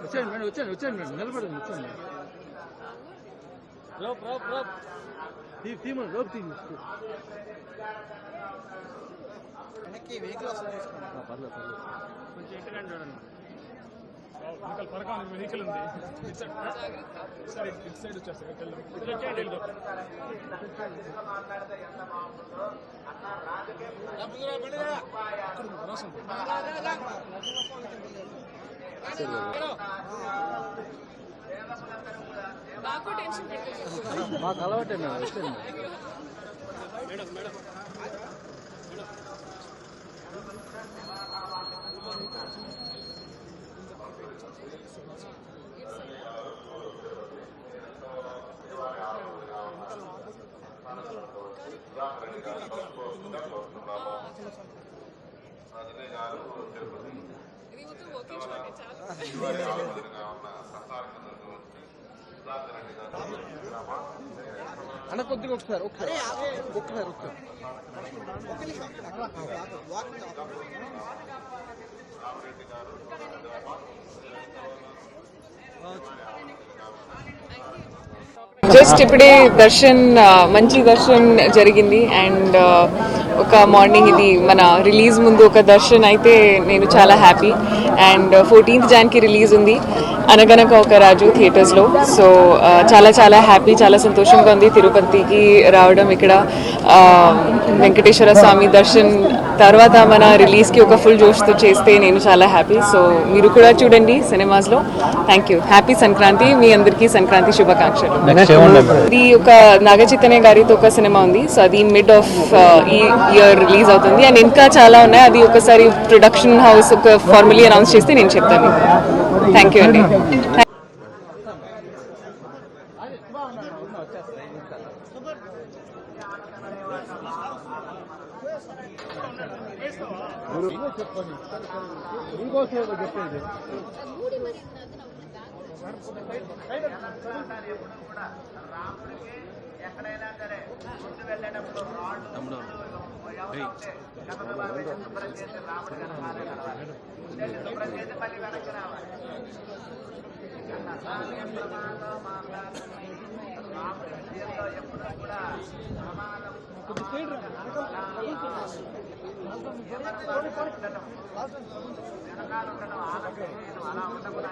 వచ్చాను మేడం నిలబడండి వచ్చాను రోప్ రోప్ రోప్ తీమ రోప్ తీసి వెనక్కి వెహికల్ వస్తుంది పర్లేదు పర్లేదు కొంచెం ఇంటికంటే చూడండి వెహికల్ పరకాలి వెహికల్ ఉంది ఇటు సైడ్ వచ్చేస్తాయి మాకు అలవాటే మేడం వచ్చాను మేడం మేడం అన్న కొద్దిగా ఒకసారి జస్ట్ ఇప్పుడే దర్శన్ మంచి దర్శన్ జరిగింది అండ్ ఒక మార్నింగ్ ఇది మన రిలీజ్ ముందు ఒక దర్శన్ అయితే నేను చాలా happy and 14th January release ఉంది అనగనక ఒక రాజు థియేటర్స్లో. సో చాలా చాలా హ్యాపీ, చాలా సంతోషంగా ఉంది తిరుపతికి రావడం. ఇక్కడ వెంకటేశ్వర స్వామి దర్శన్ తర్వాత మన రిలీజ్కి ఒక ఫుల్ జోష్తో చేస్తే నేను చాలా హ్యాపీ. సో మీరు కూడా చూడండి సినిమాస్లో. Thank you. హ్యాపీ సంక్రాంతి. మీ అందరికీ సంక్రాంతి శుభాకాంక్షలు. ఇది ఒక నాగ చైతన్య గారితో ఒక సినిమా ఉంది. సో అది మిడ్ ఆఫ్ ఈ ఇయర్ రిలీజ్ అవుతుంది అండ్ ఇంకా చాలా ఉన్నాయి. అది ఒకసారి ప్రొడక్షన్ హౌస్ ఒక ఫార్మలీ అనౌన్స్ చేస్తే నేను చెప్తాను. థ్యాంక్ యూ అండి. ఎక్కడైనా సరే ముందు వెళ్ళేటప్పుడు రాముడు శుభ్రం చేసి రాముడు శుభ్రం చేసి మళ్ళీ వెనక్కి రావాలి. రాముడి విజయంలో ఎప్పుడు కూడా ప్రమాదం వెనకాల ఉండడం ఆలస్యం అలా ఉండకుండా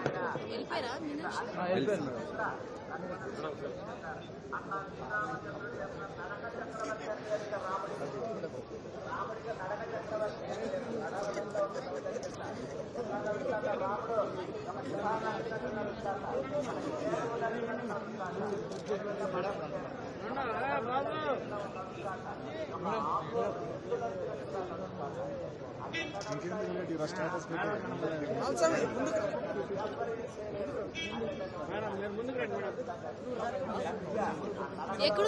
ఎక్కడ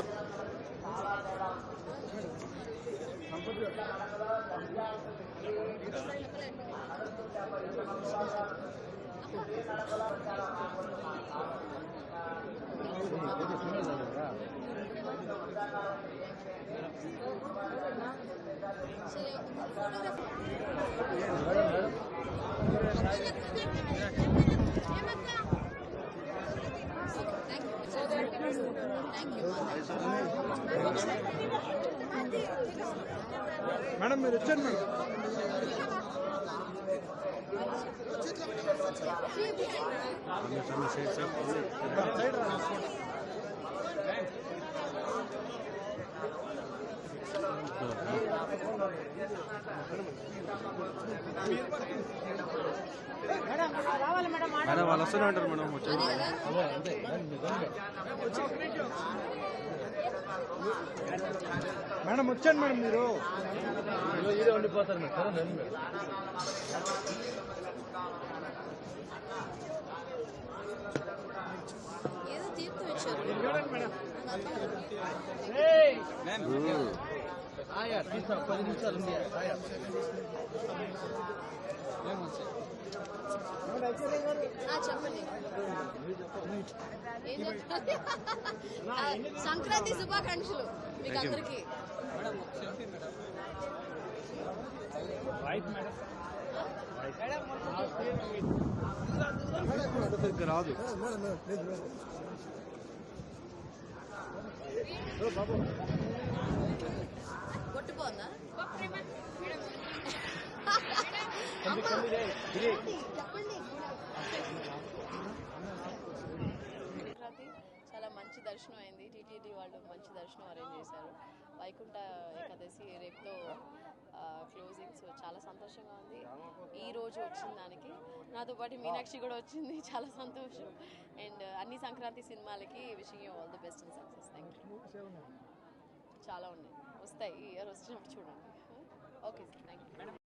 మేడం మీరు వచ్చారు మేడం. మేడం వాళ్ళు వస్తూనే ఉంటారు మేడం. మేడం వచ్చాను మేడం. మీరు ఇదే ఉండిపోతారు మేడం. తీసుకో 10 నిమిషాలు ఉంది చెప్పండి సంక్రాంతి శుభాకాంక్షలు మీకు అందరికి. రాదు కొట్టుకోందా చెప్పండి. చాలా మంచి దర్శనం అయింది. టీటీడీ వాళ్ళు మంచి దర్శనం అరేంజ్ చేశారు. వైకుంఠ ఏకాదశి రేపుతో క్లోజింగ్. సో చాలా సంతోషంగా ఉంది ఈ రోజు వచ్చిన దానికి. నాతో పాటు మీనాక్షి కూడా వచ్చింది, చాలా సంతోషం. అండ్ అన్ని సంక్రాంతి సినిమాలకి wishing you all the best and success. Thank you. చాలా ఉన్నాయి, వస్తాయి ఈ ఇయర్ వచ్చినప్పుడు చూడండి. Okay sir, thank you.